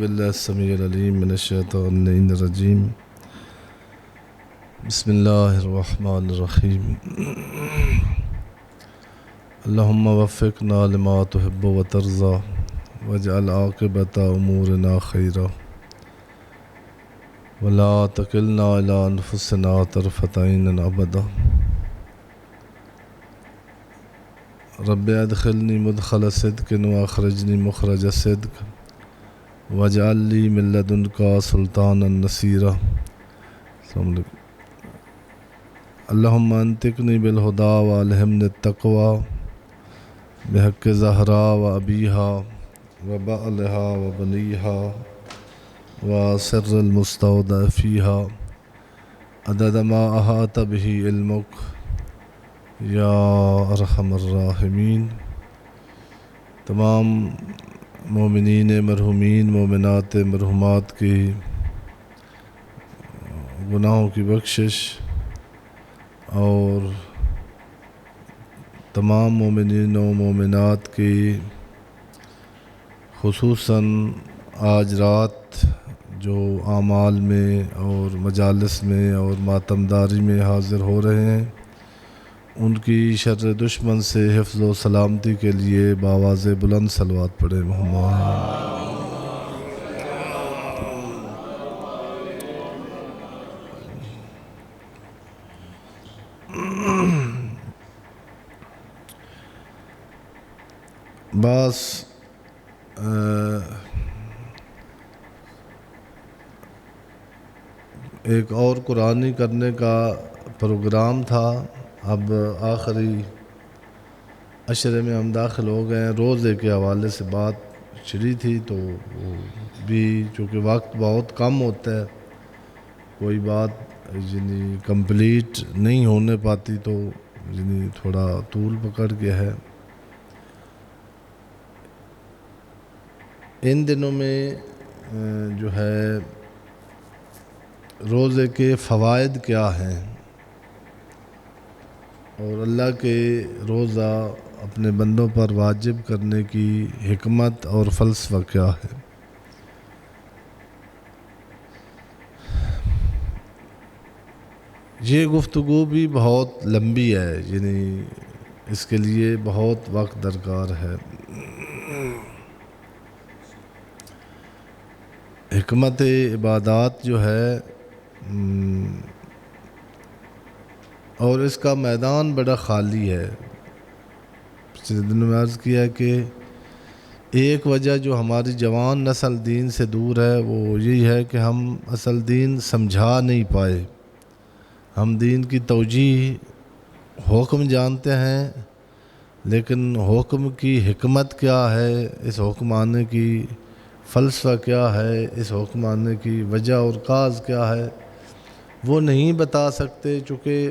بالله السميع العليم من الشيطان الرجيم. بسم الله الرحمن الرحيم. اللهم وفقنا لما تحب وترضى واجعل عاقبة أمورنا خيرا ولا تكلنا إلى أنفسنا طرفة عين أبدا. رب ادخلني مدخل صدق واخرجني مخرج صدق واجعل لي من لدنك سلطانا نصيرا. اللهم انطقني بالهدى والهمني التقوى بحق زهراء وأبيها وبعلها وبنيها وسر المستودع فيها عدد ما أحاط به علمك یا ارحم الراحمین. تمام مومنین مرحومین مومنات مرحومات کی گناہوں کی بخشش اور تمام مومنین و مومنات کی خصوصاً آج رات جو اعمال میں اور مجالس میں اور ماتمداری میں حاضر ہو رہے ہیں، ان کی شر دشمن سے حفظ و سلامتی کے لیے بآواز بلند صلوات پڑھیں. محمد بس ایک اور قرآنی کرنے کا پروگرام تھا. اب آخری عشرے میں ہم داخل ہو گئے ہیں. روزے کے حوالے سے بات چھڑی تھی تو وہ بھی چونکہ وقت بہت کم ہوتا ہے، کوئی بات کمپلیٹ نہیں ہونے پاتی تو تھوڑا طول پکڑ کے ہے. ان دنوں میں جو ہے روزے کے فوائد کیا ہیں اور اللہ کے روزہ اپنے بندوں پر واجب کرنے کی حکمت اور فلسفہ کیا ہے. یہ گفتگو بھی بہت لمبی ہے، اس کے لیے بہت وقت درکار ہے. حکمت عبادات جو ہے اور اس کا میدان بڑا خالی ہے. پچھلے دنوں میں عرض کیا کہ ایک وجہ جو ہماری جوان نسل دین سے دور ہے وہ یہی ہے کہ ہم اصل دین سمجھا نہیں پائے. ہم دین کی توجیہ حکم جانتے ہیں، لیکن حکم کی حکمت کیا ہے، اس حکم آنے کی فلسفہ کیا ہے، اس حکم آنے کی وجہ اور کاز کیا ہے، وہ نہیں بتا سکتے. چونکہ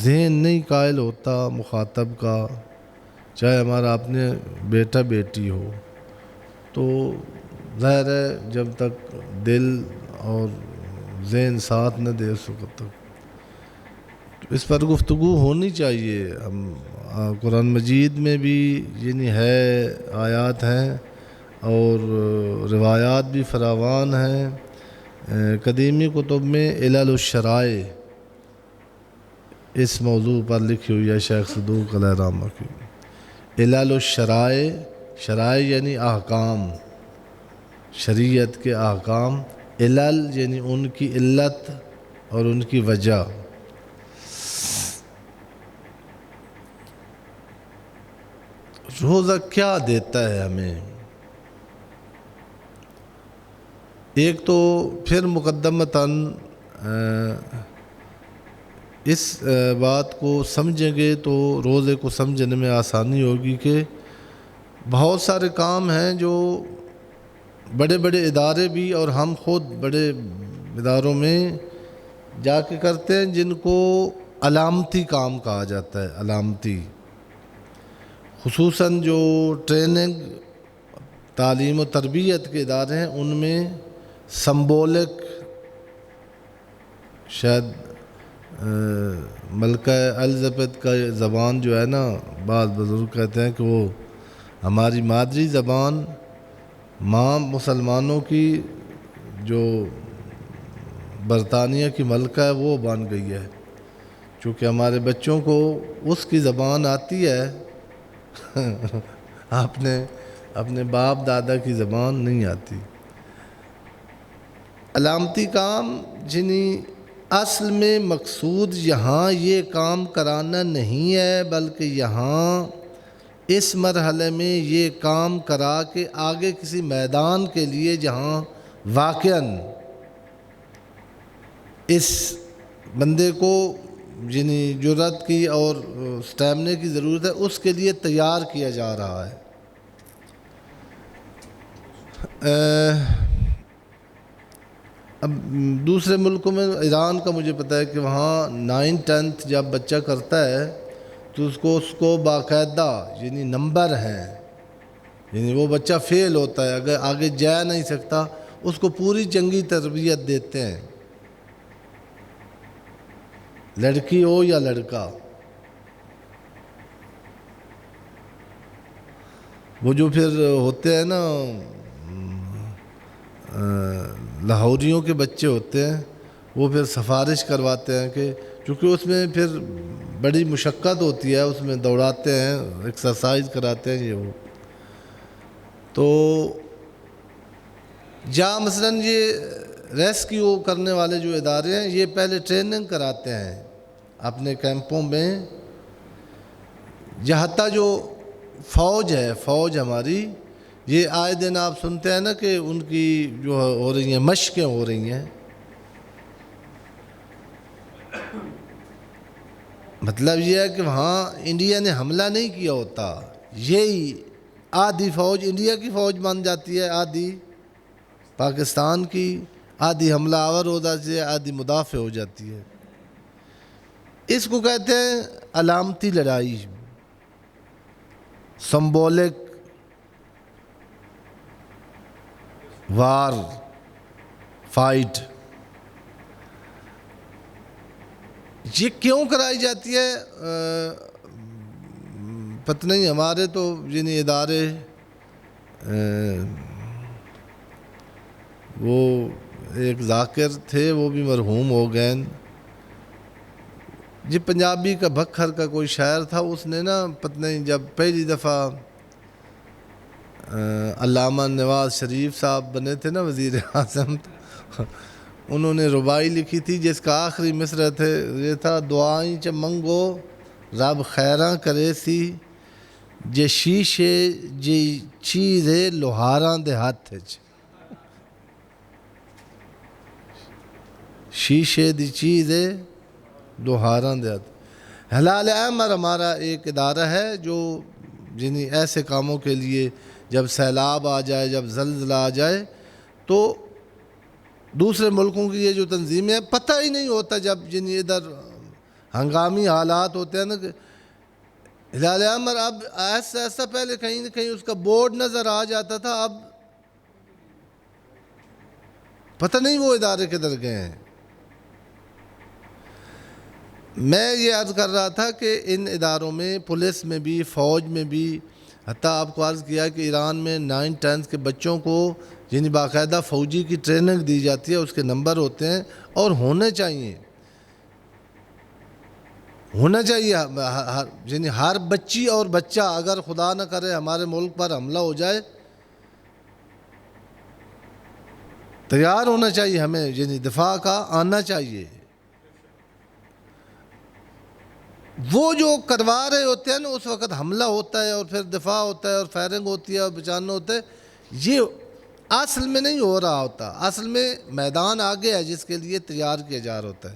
ذہن نہیں قائل ہوتا مخاطب کا، چاہے ہمارا اپنے بیٹا بیٹی ہو، تو ظاہر ہے جب تک دل اور ذہن ساتھ نہ دے اس وقت تک اس پر گفتگو ہونی چاہیے. ہم قرآن مجید میں بھی ہے آیات ہیں اور روایات بھی فراوان ہیں. قدیمی کتب میں علل الشرائع اس موضوع پر لکھی ہوئی ہے شیخ صدوق علیہ رحمہ کی. علل الشرائع، شرائع یعنی احکام، شریعت کے احکام. علل یعنی ان کی علت اور ان کی وجہ. روزہ کیا دیتا ہے ہمیں؟ ایک تو پھر مقدمتاً اس بات کو سمجھیں گے تو روزے کو سمجھنے میں آسانی ہوگی کہ بہت سارے کام ہیں جو بڑے بڑے ادارے بھی اور ہم خود بڑے اداروں میں جا کے کرتے ہیں جن کو علامتی کام کہا جاتا ہے. علامتی، خصوصاً جو ٹریننگ تعلیم و تربیت کے ادارے ہیں ان میں سمبولک، شاید ملکہ الزبتھ کا زبان جو ہے نا، بعض بزرگ کہتے ہیں کہ وہ ہماری مادری زبان ماں مسلمانوں کی جو برطانیہ کی ملکہ ہے وہ بن گئی ہے، چونکہ ہمارے بچوں کو اس کی زبان آتی ہے اپنے باپ دادا کی زبان نہیں آتی۔ علامتی کام جنہیں اصل میں مقصود یہاں یہ کام کرانا نہیں ہے، بلکہ یہاں اس مرحلے میں یہ کام کرا کے آگے کسی میدان کے لیے جہاں واقعاً اس بندے کو جرأت کی اور سٹیمنے کی ضرورت ہے، اس کے لیے تیار کیا جا رہا ہے۔ اب دوسرے ملکوں میں ایران کا مجھے پتہ ہے کہ وہاں 9th-10th جب بچہ کرتا ہے تو اس کو باقاعدہ نمبر ہیں، وہ بچہ فیل ہوتا ہے، اگر آگے جا نہیں سکتا اس کو پوری چنگی تربیت دیتے ہیں، لڑکی ہو یا لڑکا۔ وہ جو پھر ہوتے ہیں نا لاہوریوں کے بچے ہوتے ہیں، وہ پھر سفارش کرواتے ہیں کہ چونکہ اس میں پھر بڑی مشقت ہوتی ہے، اس میں دوڑاتے ہیں، ایکسرسائز کراتے ہیں، یہ وہ تو جہاں مثلاً یہ ریسکیو کرنے والے جو ادارے ہیں یہ پہلے ٹریننگ کراتے ہیں اپنے کیمپوں میں، حتیٰ جو فوج ہماری، یہ آئے دن آپ سنتے ہیں نا کہ ان کی جو ہو رہی ہیں مشقیں ہو رہی ہیں، مطلب یہ ہے کہ وہاں انڈیا نے حملہ نہیں کیا ہوتا، یہی آدھی فوج انڈیا کی فوج بن جاتی ہے، آدھی پاکستان کی، آدھی حملہ آور ہو جاتی ہے، آدھی مدافع ہو جاتی ہے۔ اس کو کہتے ہیں علامتی لڑائی، سمبولک وار فائٹ۔ یہ کیوں کرائی جاتی ہے پتہ نہیں، ہمارے تو ادارے وہ ایک ذاکر تھے، وہ بھی مرحوم ہو گئے، پنجابی کا بکھر کا کوئی شاعر تھا، اس نے نا پتہ نہیں جب پہلی دفعہ علامہ نواز شریف صاحب بنے تھے نا وزیر اعظم، انہوں نے ربائی لکھی تھی جس کا آخری مصرع تھے یہ تھا، دعائیں چ منگو رب خیراں کرے سی، جے شیشے جی چیزے لوہاراں دے ہاتھ وچ، شیشے دی چیز ہے لوہاراں دے ہاتھ۔ ہلال احمر ہمارا ایک ادارہ ہے جو ایسے کاموں کے لیے جب سیلاب آ جائے، جب زلزلہ آ جائے تو دوسرے ملکوں کی یہ جو تنظیمیں ہیں پتہ ہی نہیں ہوتا، جب ادھر ہنگامی حالات ہوتے ہیں نا کہ ہلال احمر اب ایسا پہلے کہیں نہ کہیں اس کا بورڈ نظر آ جاتا تھا، اب پتہ نہیں وہ ادارے کدھر گئے ہیں۔ میں یہ عرض کر رہا تھا کہ ان اداروں میں، پولیس میں بھی، فوج میں بھی، حتیٰ آپ کو عرض کیا کہ ایران میں 9th-10th کے بچوں کو باقاعدہ فوجی کی ٹریننگ دی جاتی ہے، اس کے نمبر ہوتے ہیں اور ہونے چاہیے ہر بچی اور بچہ اگر خدا نہ کرے ہمارے ملک پر حملہ ہو جائے تیار ہونا چاہیے، ہمیں دفاع کا آنا چاہیے۔ وہ جو کروا رہے ہوتے ہیں نا اس وقت حملہ ہوتا ہے اور پھر دفاع ہوتا ہے اور فائرنگ ہوتی ہے اور بچانا ہوتا ہے، یہ اصل میں نہیں ہو رہا ہوتا، اصل میں میدان آگے ہے جس کے لیے تیار کیا جا رہا ہوتا ہے۔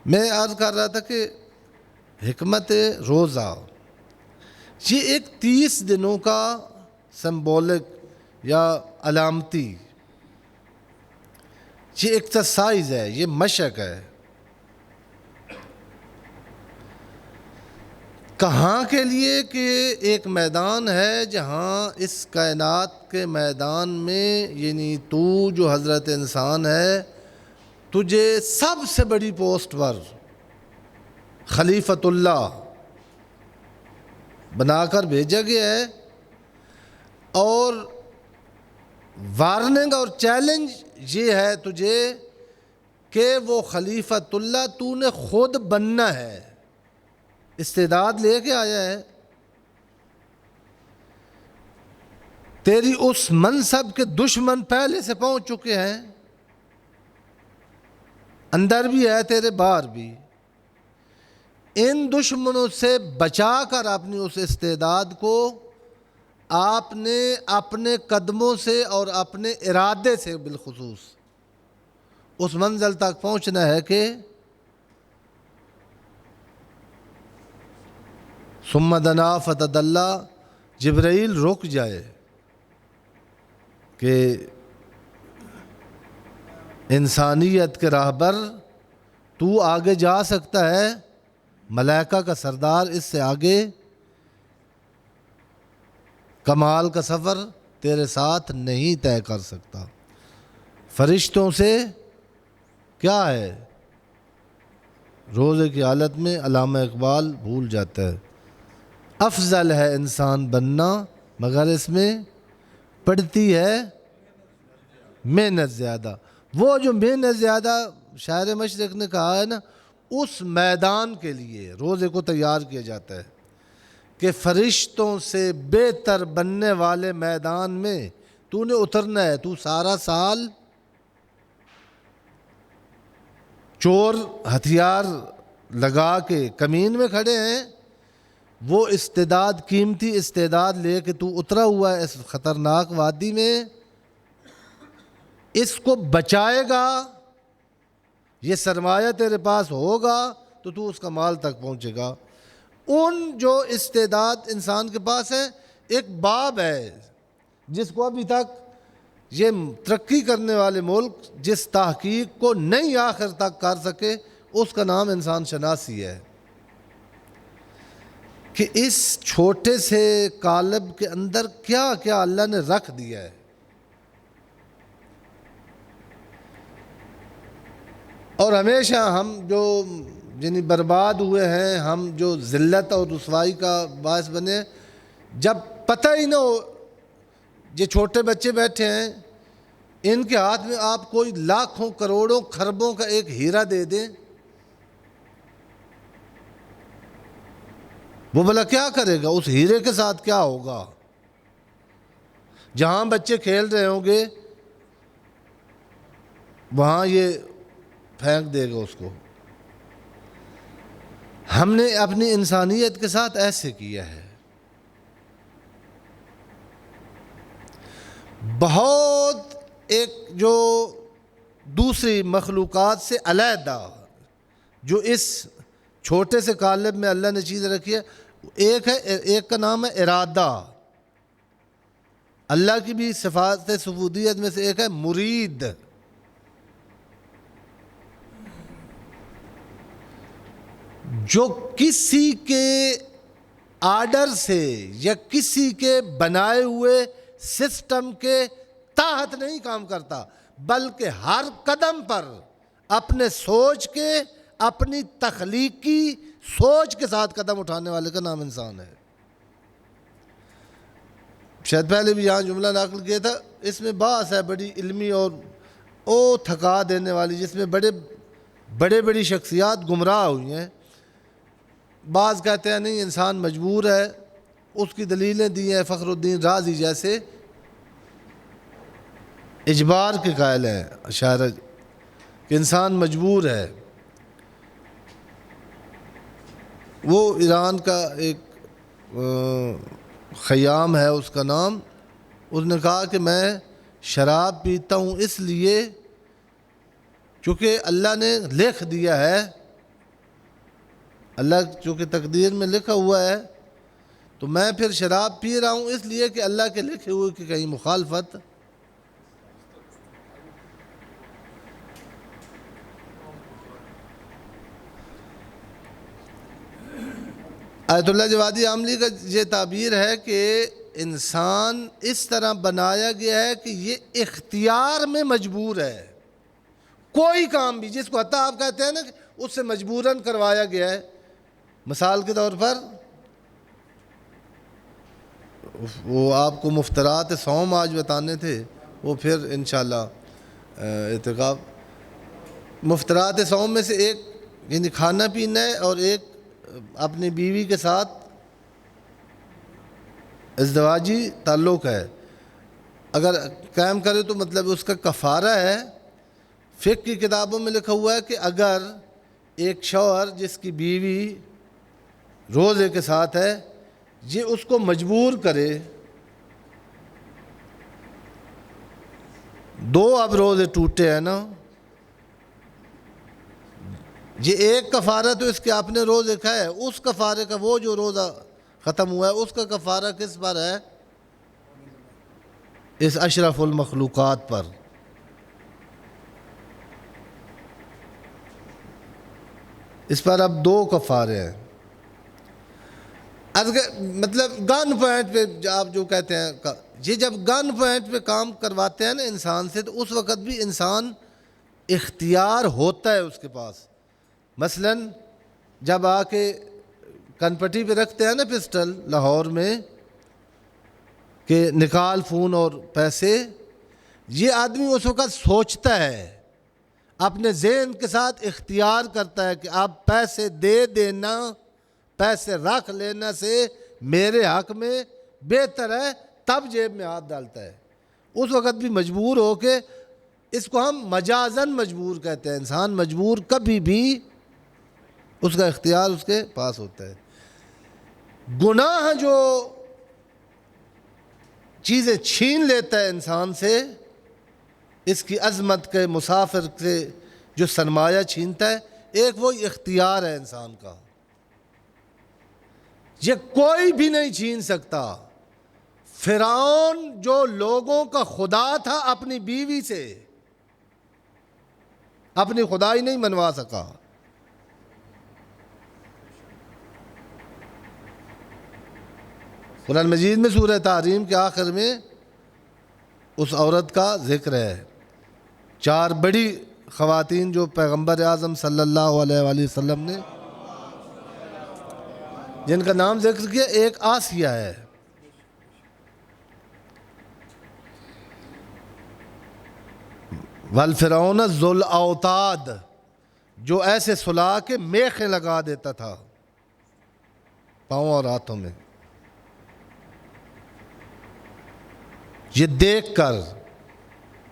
میں عرض کر رہا تھا کہ حکمت روزہ یہ ایک 30 دنوں کا سمبولک یا علامتی یہ ایکسرسائز ہے، یہ مشق ہے۔ کہاں کے لیے کہ ایک میدان ہے جہاں اس کائنات کے میدان میں تو جو حضرت انسان ہے، تجھے سب سے بڑی پوسٹ پر خلیفۃ اللہ بنا کر بھیجا گیا ہے، اور وارننگ اور چیلنج یہ ہے تجھے کہ وہ خلیفۃ اللہ تو نے خود بننا ہے، استعداد لے کے آیا ہے، تیری اس منصب کے دشمن پہلے سے پہنچ چکے ہیں، اندر بھی ہے تیرے باہر بھی، ان دشمنوں سے بچا کر اپنی اس استعداد کو آپ نے اپنے قدموں سے اور اپنے ارادے سے بالخصوص اس منزل تک پہنچنا ہے کہ ثم دنا فتدلی، جبرائیل رک جائے کہ انسانیت کے راہبر تو آگے جا سکتا ہے، ملائکہ کا سردار اس سے آگے کمال کا سفر تیرے ساتھ نہیں طے کر سکتا۔ فرشتوں سے کیا ہے، روزے کی حالت میں علامہ اقبال بھول جاتا ہے، افضل ہے انسان بننا مگر اس میں پڑتی ہے محنت زیادہ۔ وہ جو محنت زیادہ شاعر مشرق نے کہا ہے نا، اس میدان کے لیے روزے کو تیار کیا جاتا ہے کہ فرشتوں سے بہتر بننے والے میدان میں تو نے اترنا ہے۔ تو سارا سال چور ہتھیار لگا کے کمین میں کھڑے ہیں، وہ استعداد، قیمتی استعداد لے کے تو اترا ہوا ہے اس خطرناک وادی میں، اس کو بچائے گا، یہ سرمایہ تیرے پاس ہوگا تو اس کمال تک پہنچے گا۔ ان جو استعداد انسان کے پاس ہے، ایک باب ہے جس کو ابھی تک یہ ترقی کرنے والے ملک جس تحقیق کو نہیں آخر تک کر سکے، اس کا نام انسان شناسی ہے، کہ اس چھوٹے سے قالب کے اندر کیا کیا اللہ نے رکھ دیا ہے۔ اور ہمیشہ ہم جو یعنی برباد ہوئے ہیں، ہم جو ذلت اور رسوائی کا باعث بنے، جب پتہ ہی نہ ہو، یہ چھوٹے بچے بیٹھے ہیں، ان کے ہاتھ میں آپ کوئی لاکھوں کروڑوں خربوں کا ایک ہیرا دے دیں، وہ بھلا کیا کرے گا؟ اس ہیرے کے ساتھ کیا ہوگا؟ جہاں بچے کھیل رہے ہوں گے وہاں یہ پھینک دے گا اس کو۔ ہم نے اپنی انسانیت کے ساتھ ایسے کیا ہے، بہت ایک جو دوسری مخلوقات سے علیحدہ جو اس چھوٹے سے قالب میں اللہ نے چیز رکھی ہے، ایک کا نام ہے ارادہ۔ اللہ کی بھی صفات ثبوتیت میں سے ایک ہے مرید۔ جو کسی کے آرڈر سے یا کسی کے بنائے ہوئے سسٹم کے تحت نہیں کام کرتا، بلکہ ہر قدم پر اپنے سوچ کے، اپنی تخلیقی سوچ کے ساتھ قدم اٹھانے والے کا نام انسان ہے۔ شاید پہلے بھی یہاں جملہ نقل کیا تھا، اس میں بحث ہے بڑی علمی اور تھکا دینے والی، جس میں بڑی شخصیات گمراہ ہوئی ہیں۔ بعض کہتے ہیں نہیں، انسان مجبور ہے، اس کی دلیلیں دی ہیں فخر الدین رازی جیسے، اجبار کے قائل ہیں اشاعرہ کہ انسان مجبور ہے۔ وہ ایران کا ایک خیام ہے اس کا نام، اس نے کہا کہ میں شراب پیتا ہوں اس لیے چونکہ اللہ نے لکھ دیا ہے، اللہ چونکہ تقدیر میں لکھا ہوا ہے، تو میں پھر شراب پی رہا ہوں اس لیے کہ اللہ کے لکھے ہوئے کی کہیں مخالفت۔ آیت اللہ جوادی عاملی کا یہ تعبیر ہے کہ انسان اس طرح بنایا گیا ہے کہ یہ اختیار میں مجبور ہے، کوئی کام بھی جس کو حتیٰ آپ کہتے ہیں نا کہ اس سے مجبوراً کروایا گیا ہے۔ مثال کے طور پر وہ آپ کو مفترات صوم آج بتانے تھے، وہ پھر انشاءاللہ اعتکاف مفطرات صوم میں سے ایک یعنی کھانا پینا ہے، اور ایک اپنی بیوی کے ساتھ ازدواجی تعلق ہے، اگر قائم کرے تو مطلب اس کا کفارہ ہے۔ فقہ کی کتابوں میں لکھا ہوا ہے کہ اگر ایک شوہر جس کی بیوی روزے کے ساتھ ہے، یہ اس کو مجبور کرے، دو اب روزے ٹوٹے ہیں نا، یہ ایک کفارہ تو اس کے آپ نے روزے کھائے، اس کفارے کا وہ جو روزہ ختم ہوا ہے اس کا کفارہ کس پر ہے؟ اس اشرف المخلوقات پر۔ اس پر اب دو کفارے ہیں۔ مطلب گن پوائنٹ پہ آپ جو کہتے ہیں، یہ جب گن پوائنٹ پہ کام کرواتے ہیں نا انسان سے، تو اس وقت بھی انسان اختیار ہوتا ہے اس کے پاس۔ مثلا جب آ کے کنپٹی پہ رکھتے ہیں نا پسٹل لاہور میں کہ نکال فون اور پیسے، یہ آدمی اس وقت سوچتا ہے، اپنے ذہن کے ساتھ اختیار کرتا ہے کہ اب پیسے دے دینا، پیسے رکھ لینا سے میرے حق میں بہتر ہے، تب جیب میں ہاتھ ڈالتا ہے۔ اس وقت بھی مجبور ہو کے، اس کو ہم مجازن مجبور کہتے ہیں، انسان مجبور کبھی بھی اس کا اختیار اس کے پاس ہوتا ہے۔ گناہ جو چیزیں چھین لیتا ہے انسان سے، اس کی عظمت کے مسافر سے جو سرمایہ چھینتا ہے، ایک وہ اختیار ہے انسان کا، یہ کوئی بھی نہیں چھین سکتا۔ فرعون جو لوگوں کا خدا تھا، اپنی بیوی سے اپنی خدائی نہیں منوا سکا۔ قرآن مجید میں سورہ تحریم کے آخر میں اس عورت کا ذکر ہے، 4 بڑی خواتین جو پیغمبر اعظم صلی اللہ علیہ وآلہ وسلم نے جن کا نام ذکر کیا، ایک آسیہ ہے، والفرعون ذو الاوتاد، جو ایسے سلا کے میخیں لگا دیتا تھا پاؤں اور ہاتھوں میں۔ یہ دیکھ کر،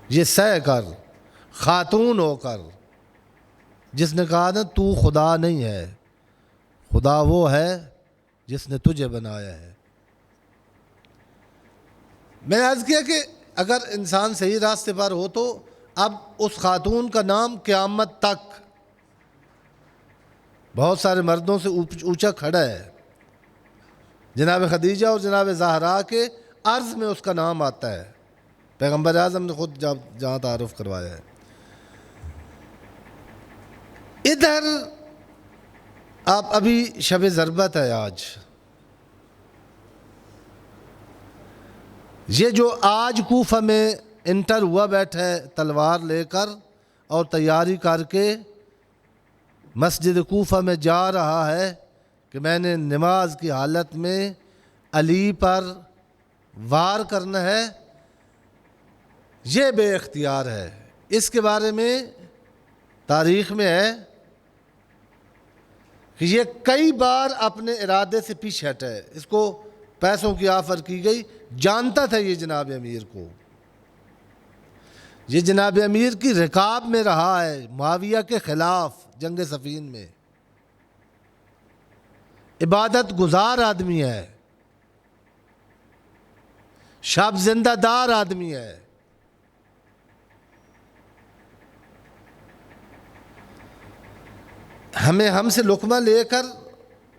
یہ سہ کر، خاتون ہو کر، جس نے کہا نا تو خدا نہیں ہے، خدا وہ ہے جس نے تجھے بنایا ہے۔ میں نے عرض کیا کہ اگر انسان صحیح راستے پر ہو تو اب اس خاتون کا نام قیامت تک بہت سارے مردوں سے اونچا کھڑا ہے۔ جناب خدیجہ اور جناب زہرا کے عرض میں اس کا نام آتا ہے، پیغمبر اعظم نے خود جہاں تعارف کروایا ہے۔ ادھر آپ ابھی شب ضربت ہے آج، یہ جو آج کوفہ میں انٹر ہوا بیٹھا ہے تلوار لے کر اور تیاری کر کے مسجد کوفہ میں جا رہا ہے کہ میں نے نماز کی حالت میں علی پر وار کرنا ہے، یہ بے اختیار ہے۔ اس کے بارے میں تاریخ میں ہے کہ یہ کئی بار اپنے ارادے سے پیچھے ہٹا ہے، اس کو پیسوں کی آفر کی گئی، جانتا تھا یہ جناب امیر کو، یہ جناب امیر کی رکاب میں رہا ہے معاویہ کے خلاف جنگ صفین میں، عبادت گزار آدمی ہے، شب زندہ دار آدمی ہے۔ ہم سے لقمہ لے کر،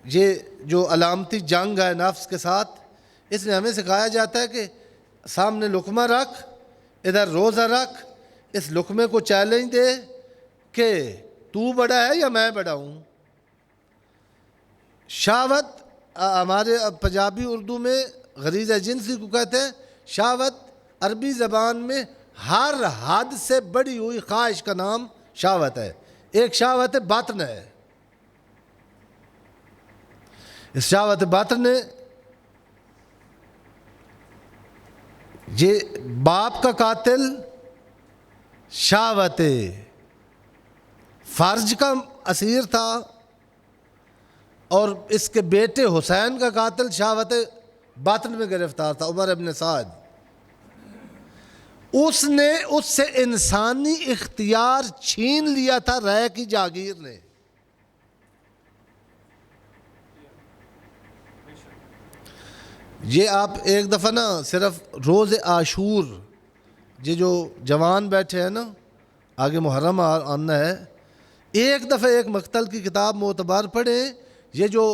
یہ جو علامتی جنگ ہے نفس کے ساتھ، اس میں ہمیں سکھایا جاتا ہے کہ سامنے لقمہ رکھ، ادھر روزہ رکھ، اس لقمے کو چیلنج دے کہ تو بڑا ہے یا میں بڑا ہوں۔ شہوت، ہمارے پنجابی اردو میں غریزہ جنسی کو کہتے ہیں، شہوت عربی زبان میں ہر حد سے بڑی ہوئی خواہش کا نام شہوت ہے۔ ایک شہوت باطن ہے، اس شہوت باطن نے یہ باپ کا قاتل شہوت فرج کا اسیر تھا، اور اس کے بیٹے حسین کا قاتل شہوت باطن میں گرفتار تھا، عمر ابن سعد۔ اس نے اس سے انسانی اختیار چھین لیا تھا رائے کی جاگیر نے۔ یہ آپ ایک دفعہ نا صرف روز عاشور، یہ جو جوان بیٹھے ہیں نا، آگے محرم آنا ہے، ایک دفعہ ایک مقتل کی کتاب معتبر پڑھیں۔ یہ جو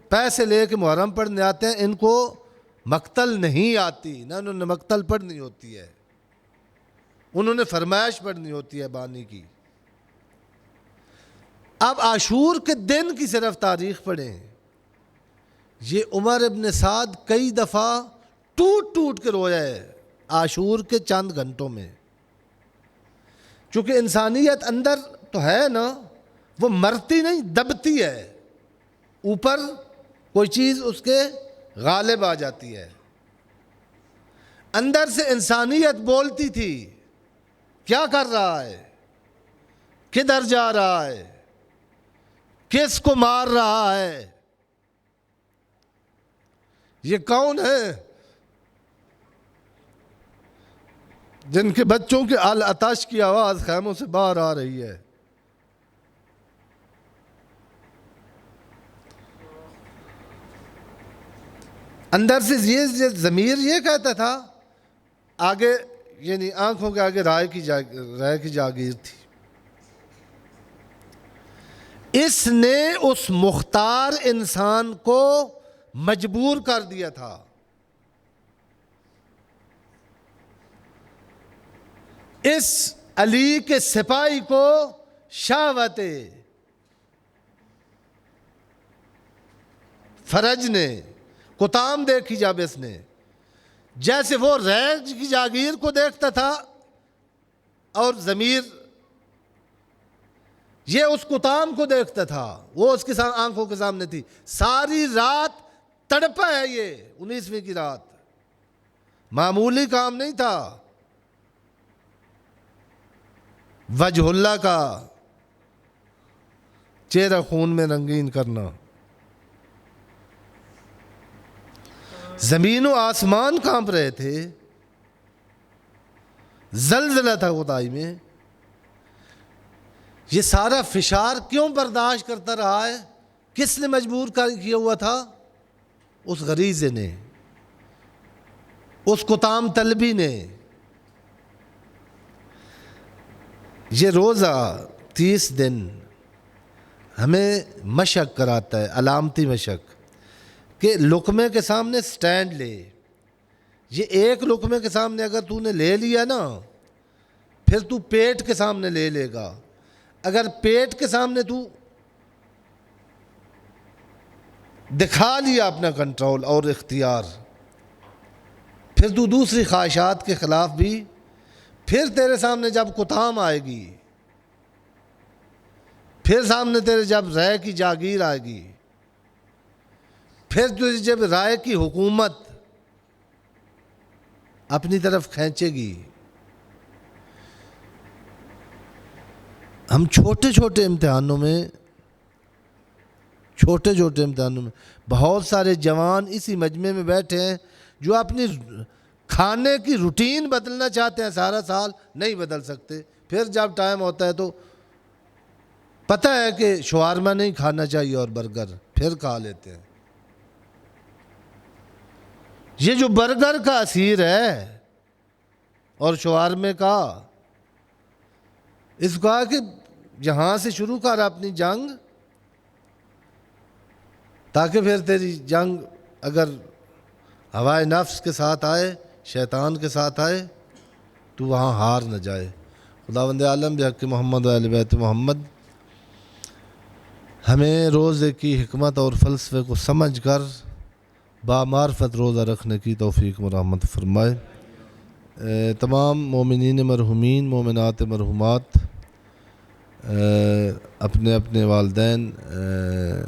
پیسے لے کے محرم پڑھنے آتے ہیں، ان کو مقتل نہیں آتی، نہ انہوں نے مقتل پڑھنی ہوتی ہے، انہوں نے فرمائش پڑھنی ہوتی ہے بانی کی۔ اب عاشور کے دن کی صرف تاریخ پڑھیں، یہ عمر ابن سعد کئی دفعہ ٹوٹ ٹوٹ کے رویا ہے عاشور کے چند گھنٹوں میں، چونکہ انسانیت اندر تو ہے نا، وہ مرتی نہیں، دبتی ہے، اوپر کوئی چیز اس کے غالب آ جاتی ہے۔ اندر سے انسانیت بولتی تھی، کیا کر رہا ہے، کدھر جا رہا ہے، کس کو مار رہا ہے، یہ کون ہے جن کے بچوں کے العطش کی آواز خیموں سے باہر آ رہی ہے۔ اندر سے یہ ضمیر یہ کہتا تھا، آگے یعنی آنکھوں کے آگے رائے کی جاگیر تھی۔ اس نے اس مختار انسان کو مجبور کر دیا تھا۔ اس علی کے سپاہی کو شہوت فرج نے کتام دیکھی، جب اس نے جیسے وہ ریج کی جاگیر کو دیکھتا تھا، اور ضمیر یہ اس کتام کو دیکھتا تھا، وہ اس کے آنکھوں کے سامنے تھی، ساری رات تڑپا ہے۔ یہ 19ویں کی رات معمولی کام نہیں تھا، وجہ اللہ کا چہرہ خون میں رنگین کرنا، زمین و آسمان کانپ رہے تھے، زلزلہ تھا خدائی میں۔ یہ سارا فشار کیوں برداشت کرتا رہا ہے؟ کس نے مجبور کیا ہوا تھا؟ اس غریزے نے، اس کتام طلبی نے۔ یہ روزہ 30 دن ہمیں مشق کراتا ہے، علامتی مشق، کہ لقمے کے سامنے سٹینڈ لے۔ یہ ایک لقمے کے سامنے اگر تو نے لے لیا نا، پھر تو پیٹ کے سامنے لے لے گا۔ اگر پیٹ کے سامنے تو دکھا لیا اپنا کنٹرول اور اختیار، پھر تو دوسری خواہشات کے خلاف بھی، پھر تیرے سامنے جب کتام آئے گی، پھر سامنے تیرے جب رائے کی جاگیر آئے گی، پھر تجھے جب رائے کی حکومت اپنی طرف کھینچے گی۔ ہم چھوٹے چھوٹے امتحانوں میں بہت سارے جوان اسی مجمع میں بیٹھے ہیں جو اپنی کھانے کی روٹین بدلنا چاہتے ہیں، سارا سال نہیں بدل سکتے، پھر جب ٹائم ہوتا ہے تو پتہ ہے کہ شوارما نہیں کھانا چاہیے اور برگر، پھر کھا لیتے ہیں۔ یہ جو برگر کا اسیر ہے اور شوارمے کا، اس کو کہا کہ یہاں سے شروع کر اپنی جنگ، تاکہ پھر تیری جنگ اگر ہوائے نفس کے ساتھ آئے، شیطان کے ساتھ آئے، تو وہاں ہار نہ جائے۔ خداوند عالم بحق محمد و اہل بیت محمد ہمیں روزے کی حکمت اور فلسفے کو سمجھ کر بامعرفت روزہ رکھنے کی توفیق مرحمت فرمائے۔ تمام مومنین مرحومین، مومنات مرحومات، اپنے اپنے والدین